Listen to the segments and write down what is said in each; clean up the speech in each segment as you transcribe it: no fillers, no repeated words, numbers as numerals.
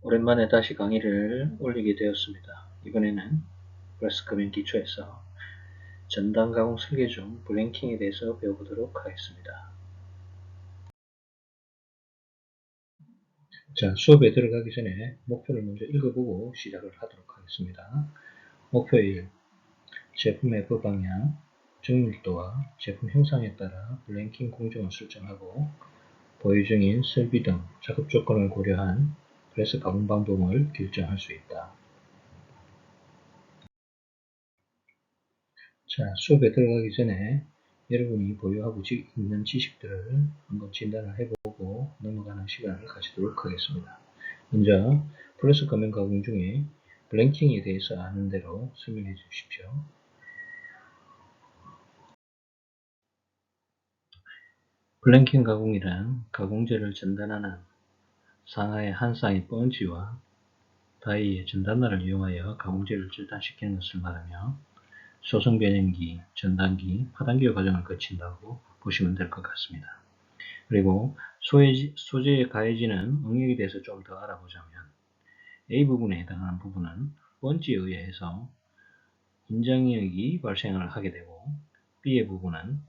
오랜만에 다시 강의를 올리게 되었습니다. 이번에는 플러스컴인 기초에서 전단 가공 설계 중 블랭킹에 대해서 배워보도록 하겠습니다. 자, 수업에 들어가기 전에 목표를 먼저 읽어보고 시작을 하도록 하겠습니다. 목표 1. 제품 F 방향, 정밀도와 제품 형상에 따라 블랭킹 공정을 설정하고 보유 중인 설비 등 작업 조건을 고려한 프레스 가공 방법을 결정할 수 있다. 자, 수업에 들어가기 전에 여러분이 보유하고 있는 지식들을 한번 진단을 해보고 넘어가는 시간을 가지도록 하겠습니다. 먼저 플러스 가면 가공 중에 블랭킹에 대해서 아는 대로 설명해 주십시오. 블랭킹 가공이란 가공재를 전단하는 상하의 한 쌍의 펀치와 다이의 전단날을 이용하여 가공재를 절단시키는 것을 말하며 소성 변형기, 전단기, 파단기 과정을 거친다고 보시면 될 것 같습니다. 그리고 소재에 가해지는 응역에 대해서 좀 더 알아보자면 A 부분에 해당하는 부분은 펀치에 의해서 인장력이 발생을 하게 되고 B의 부분은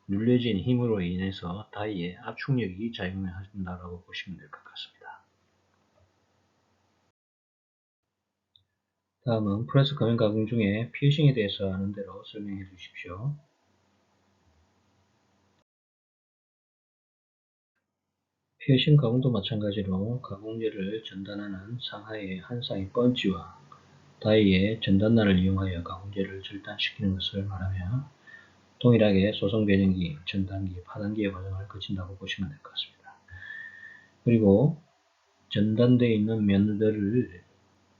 눌려진 힘으로 인해서 다이에 압축력이 작용한다고 보시면 될 것 같습니다. 다음은 프레스 가면 가공 중에 피어싱에 대해서 아는 대로 설명해 주십시오. 피어싱 가공도 마찬가지로 가공재를 전단하는 상하의 한 쌍의 펀치와 다이의 전단날을 이용하여 가공재를 절단시키는 것을 말하며 동일하게 소성 변형기, 전단기, 파단기의 과정을 거친다고 보시면 될 것 같습니다. 그리고 전단되어 있는 면들을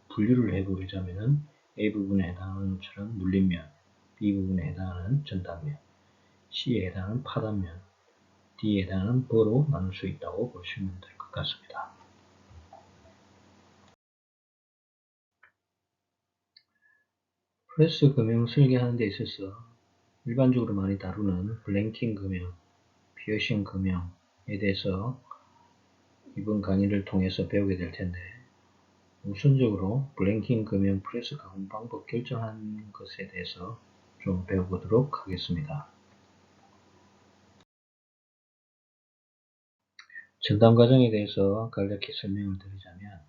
분류를 해보자면 A 부분에 해당하는 것처럼 눌림면, B 부분에 해당하는 전단면, C에 해당하는 파단면, D에 해당하는 버로 나눌 수 있다고 보시면 될 것 같습니다. 프레스 금형 설계하는 데 있어서 일반적으로 많이 다루는 블랭킹 금형, 피어싱 금형에 대해서 이번 강의를 통해서 배우게 될 텐데 우선적으로 블랭킹 금형 프레스 가공 방법 결정하는 것에 대해서 좀 배워보도록 하겠습니다. 전단 과정에 대해서 간략히 설명을 드리자면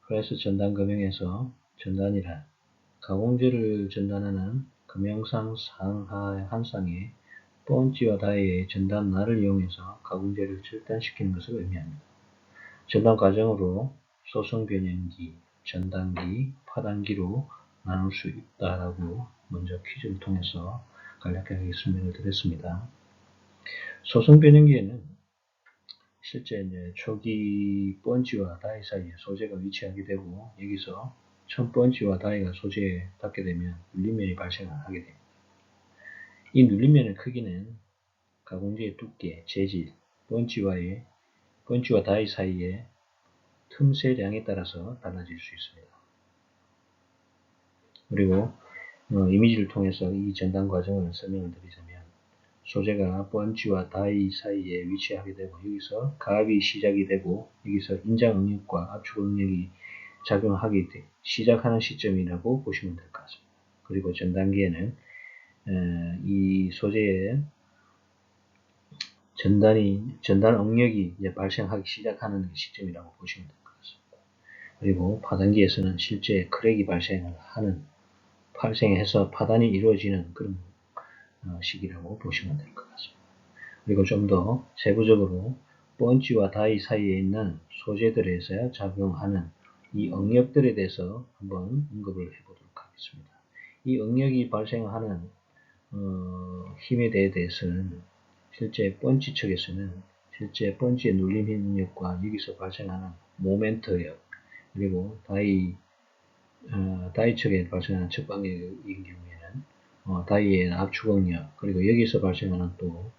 프레스 전단 금형에서 전단이란 가공재를 전단하는 금형상 상하 한 쌍의 펀치와 다이의 전단날을 이용해서 가공재를 절단시키는 것을 의미합니다. 전단 과정으로 소성 변형기, 전단기, 파단기로 나눌 수 있다라고 먼저 퀴즈를 통해서 간략하게 설명을 드렸습니다. 소성 변형기에는 실제 초기 펀치와 다이 사이에 소재가 위치하게 되고 여기서 첫 펀치와 다이가 소재에 닿게 되면 눌림면이 발생을 하게 됩니다. 이 눌림면의 크기는 가공재의 두께, 재질, 펀치와 다이 사이의 틈새량에 따라서 달라질 수 있습니다. 그리고 이미지를 통해서 이 전단 과정을 설명을 드리자면 소재가 펀치와 다이 사이에 위치하게 되고 여기서 가압이 시작이 되고 여기서 인장 응력과 압축 응력이 작용하게 시작하는 시점이라고 보시면 될 것 같습니다. 그리고 전단기에는 이 소재의 전단 응력이 이제 발생하기 시작하는 시점이라고 보시면 될 것 같습니다. 그리고 파단기에서는 실제 크랙이 발생해서 파단이 이루어지는 그런 시기라고 보시면 될 것 같습니다. 그리고 좀 더 세부적으로 펀치와 다이 사이에 있는 소재들에서 작용하는 이 응력들에 대해서 한번 언급을 해보도록 하겠습니다. 이 응력이 발생하는 힘에 대해서는 실제 펀치 측에서는 실제 펀치의 눌림 힘력과 여기서 발생하는 모멘트력 그리고 다이 측에 발생하는 측방력인 경우에는 다이의 압축응력 그리고 여기서 발생하는 또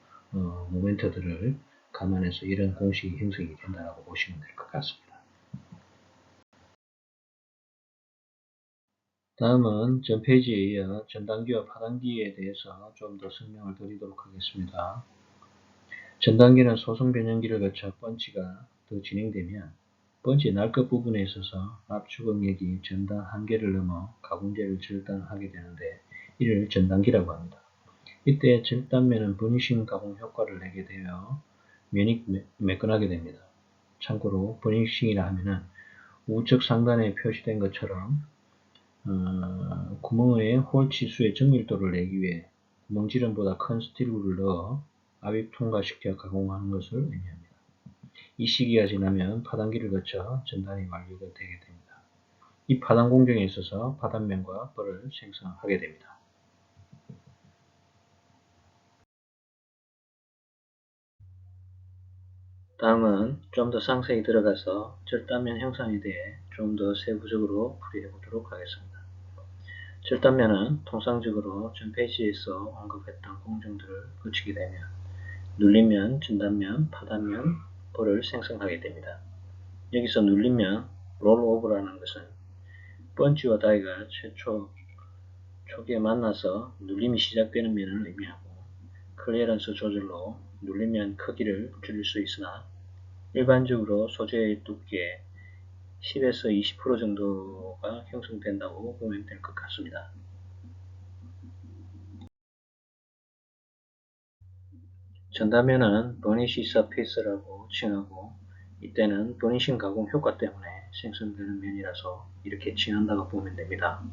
모멘트들을 감안해서 이런 공식이 형성이 된다고 보시면 될 것 같습니다. 다음은 전 페이지에 이어 전단기와 파단기에 대해서 좀 더 설명을 드리도록 하겠습니다. 전단기는 소성 변형기를 거쳐 펀치가 더 진행되면 번지 날끝 부분에 있어서 압축응력이 전단 한계를 넘어 가공제를 절단하게 되는데 이를 전단기라고 합니다. 이때 절단면은 버니싱 가공 효과를 내게 되어 면이 매끈하게 됩니다. 참고로 버니싱이라 하면은 우측 상단에 표시된 것처럼 구멍의 홀 치수의 정밀도를 내기 위해 구멍지름보다 큰 스틸구를 넣어 압입 통과시켜 가공하는 것을 의미합니다. 이 시기가 지나면 파단기를 거쳐 전단이 완료가 되게 됩니다. 이 파단 공정에 있어서 파단면과 뻘을 생성하게 됩니다. 다음은 좀 더 상세히 들어가서 절단면 형상에 대해 좀 더 세부적으로 풀이해 보도록 하겠습니다. 절단면은 통상적으로 전 페이지에서 언급했던 공정들을 거치게 되면 눌림면, 전단면, 파단면, 뻘을 생성하게 됩니다. 여기서 눌림면, 롤오버라는 것은 번지와 다이가 초기에 만나서 눌림이 시작되는 면을 의미하고 클리어런스 조절로 눌림면 크기를 줄일 수 있으나 일반적으로 소재의 두께 10에서 20% 정도가 형성된다고 보면 될 것 같습니다. 전단면은 버니시 서페이스라고 칭하고 이때는 버니싱 가공 효과 때문에 생성되는 면이라서 이렇게 칭한다고 보면 됩니다.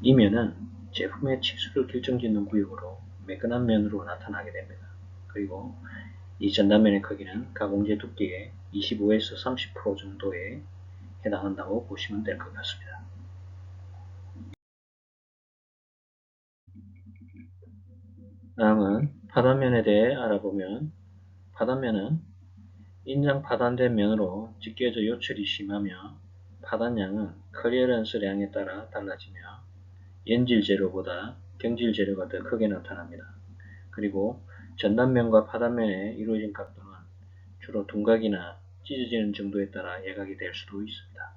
이 면은 제품의 치수를 결정짓는 구역으로 매끈한 면으로 나타나게 됩니다. 그리고 이 전단면의 크기는 가공재 두께의 25에서 30% 정도에 해당한다고 보시면 될 것 같습니다. 다음은 파단면에 대해 알아보면 파단면은 인장 파단된 면으로 찢겨져 요철이 심하며 파단량은 클리어런스량에 따라 달라지며 연질 재료보다 경질 재료가 더 크게 나타납니다. 그리고 전단면과 파단면에 이루어진 각도는 주로 둔각이나 찢어지는 정도에 따라 예각이 될 수도 있습니다.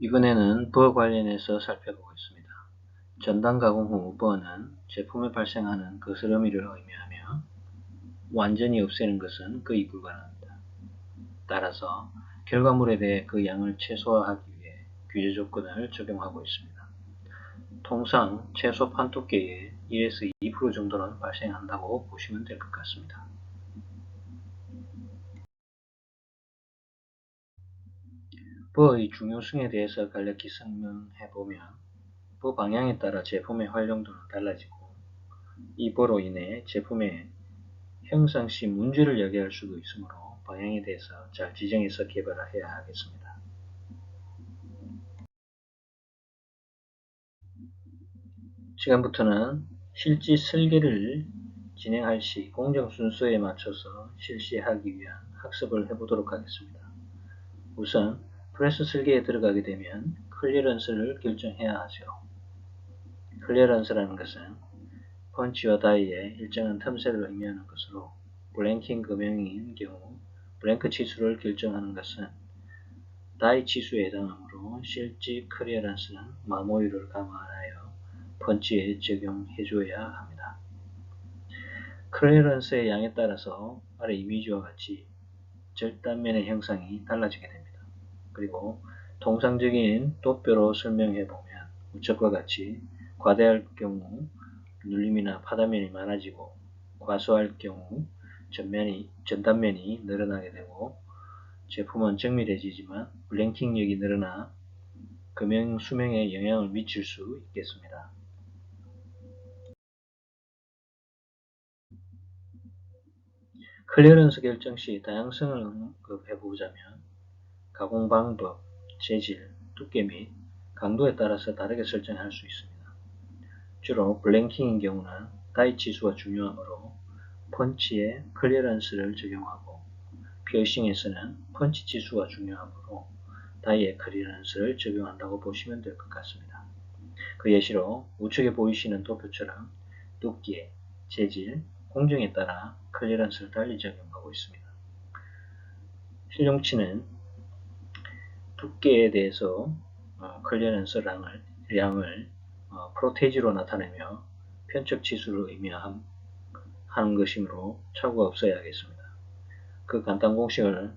이번에는 버 관련해서 살펴보겠습니다. 전단 가공 후 버는 제품에 발생하는 거스러미를 의미하며 완전히 없애는 것은 거의 불가능합니다. 따라서 결과물에 대해 그 양을 최소화하기 위해 규제 조건을 적용하고 있습니다. 통상 최소 판 두께의 1에서 2% 정도는 발생한다고 보시면 될 것 같습니다. 버의 중요성에 대해서 간략히 설명해보면 버 방향에 따라 제품의 활용도는 달라지고 이 버로 인해 제품의 형상 시 문제를 야기할 수도 있으므로 방향에 대해서 잘 지정해서 개발을 해야 하겠습니다. 지금부터는 실제 설계를 진행할 시 공정 순서에 맞춰서 실시하기 위한 학습을 해보도록 하겠습니다. 우선 프레스 설계에 들어가게 되면 클리어런스를 결정해야 하죠. 클리어런스라는 것은 펀치와 다이의 일정한 틈새를 의미하는 것으로 블랭킹 금형인 경우 블랭크 치수를 결정하는 것은 다이 치수에 해당하므로 실제 클리어런스는 마모율을 감안하여 펀치에 적용해줘야 합니다. 클리어런스의 양에 따라서 아래 이미지와 같이 절단면의 형상이 달라지게 됩니다. 그리고 통상적인 돛뼈로 설명해보면 우측과 같이 과대할 경우 눌림이나 파단면이 많아지고 과소할 경우 전단면이 늘어나게 되고 제품은 정밀해지지만 블랭킹력이 늘어나 금형 수명에 영향을 미칠 수 있겠습니다. 클리어런스 결정 시 다양성을 언급해보자면 가공 방법, 재질, 두께 및 강도에 따라서 다르게 설정할 수 있습니다. 주로 블랭킹인 경우는 다이 치수가 중요하므로 펀치에 클리어런스를 적용하고 피어싱에서는 펀치 치수가 중요하므로 다이에 클리어런스를 적용한다고 보시면 될 것 같습니다. 그 예시로 우측에 보이시는 도표처럼 두께, 재질, 공정에 따라 클리어런스를 달리 적용하고 있습니다. 실용치는 두께에 대해서 클리어런스 량을 프로테이지로 나타내며 편적 치수를 의미함 하는 것이므로 착오가 없어야 하겠습니다. 그 간단 공식을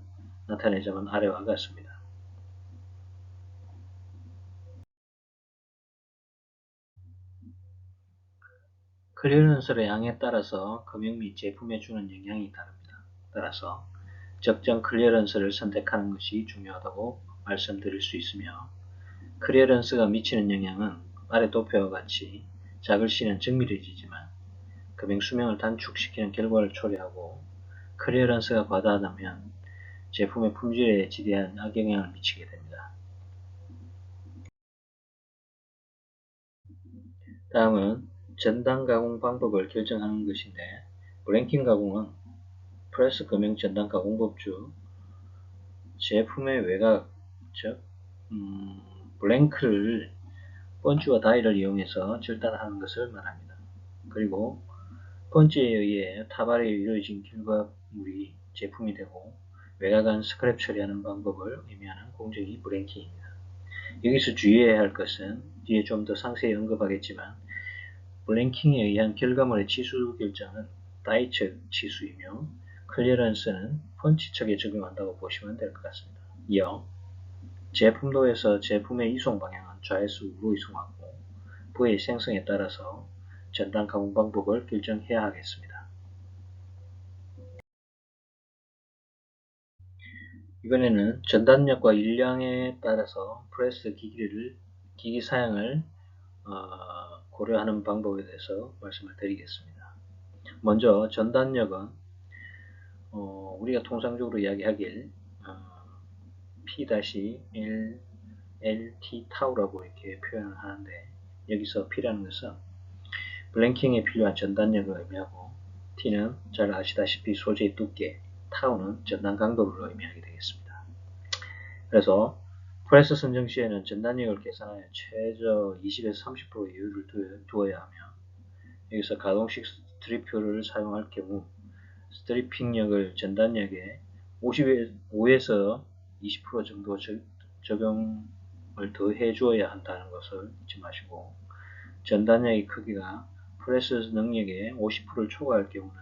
나타내자면 아래와 같습니다. 클리어런스의 양에 따라서 금형 및 제품에 주는 영향이 다릅니다. 따라서 적정 클리어런스를 선택하는 것이 중요하다고 말씀드릴 수 있으며, 클리어런스가 미치는 영향은 아래 도표와 같이 작을 시는 정밀해지지만 금형 수명을 단축시키는 결과를 초래하고, 클리어런스가 과다하다면 제품의 품질에 지대한 악영향을 미치게 됩니다. 다음은 전단 가공 방법을 결정하는 것인데, 브랭킹 가공은 프레스 금형 전단 가공법 중 제품의 외곽, 즉 블랭크를 펀치와 다이를 이용해서 절단하는 것을 말합니다. 그리고 펀치에 의해 타발에 이루어진 결과물이 제품이 되고, 외곽은 스크랩 처리하는 방법을 의미하는 공정이 브랭킹입니다. 여기서 주의해야 할 것은 뒤에 좀 더 상세히 언급하겠지만, 블랭킹에 의한 결과물의 치수 결정은 다이 측 치수이며 클리어런스는 펀치 측에 적용한다고 보시면 될 것 같습니다. 이어 제품도에서 제품의 이송 방향은 좌에서 우로 이송하고 부의 생성에 따라서 전단 가공 방법을 결정해야 하겠습니다. 이번에는 전단력과 일량에 따라서 프레스 기기 사양을 고려하는 방법에 대해서 말씀을 드리겠습니다. 먼저 전단력은 우리가 통상적으로 이야기하길 P-L-T 타우라고 이렇게 표현을 하는데, 여기서 P라는 것은 블랭킹에 필요한 전단력을 의미하고, T는 잘 아시다시피 소재의 두께, 타우는 전단 강도를 의미하게 되겠습니다. 그래서 프레스 선정 시에는 전단력을 계산하여 최저 20에서 30% 여유를 두어야 하며, 여기서 가동식 스트리프를 사용할 경우 스트리핑력을 전단력에 5에서 20% 정도 적용을 더 해주어야 한다는 것을 잊지 마시고, 전단력의 크기가 프레스 능력의 50%를 초과할 경우는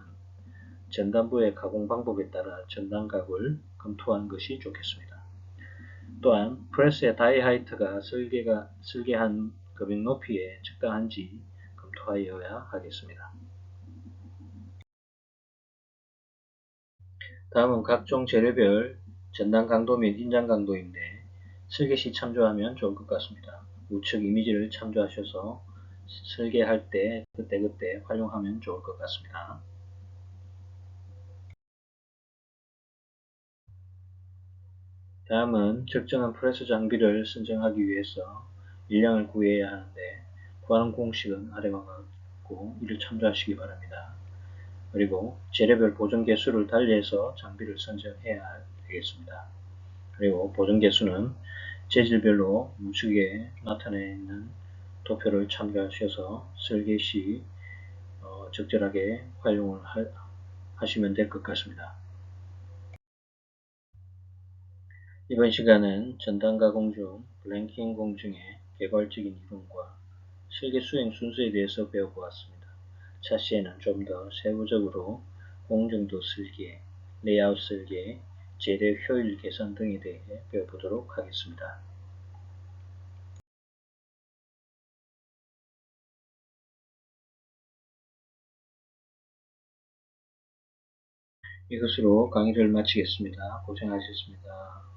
전단부의 가공 방법에 따라 전단각을 검토하는 것이 좋겠습니다. 또한 프레스의 다이 하이트가 설계한 금형 높이에 적당한지 검토하여야 하겠습니다. 다음은 각종 재료별 전단 강도 및 인장 강도인데, 설계 시 참조하면 좋을 것 같습니다. 우측 이미지를 참조하셔서 설계할 때 그때그때 활용하면 좋을 것 같습니다. 다음은 적정한 프레스 장비를 선정하기 위해서 일량을 구해야 하는데, 구하는 공식은 아래와 같고 이를 참조하시기 바랍니다. 그리고 재료별 보존 개수를 달리해서 장비를 선정해야 되겠습니다. 그리고 보존 개수는 재질별로 우측에 나타나 있는 도표를 참고하셔서 설계 시 적절하게 활용을 하시면 될 것 같습니다. 이번 시간은 전단 가공 중 블랭킹 공정의 개괄적인 이론과 설계 수행 순서에 대해서 배워보았습니다. 차시에는 좀 더 세부적으로 공정도 설계, 레이아웃 설계, 재료 효율 개선 등에 대해 배워보도록 하겠습니다. 이것으로 강의를 마치겠습니다. 고생하셨습니다.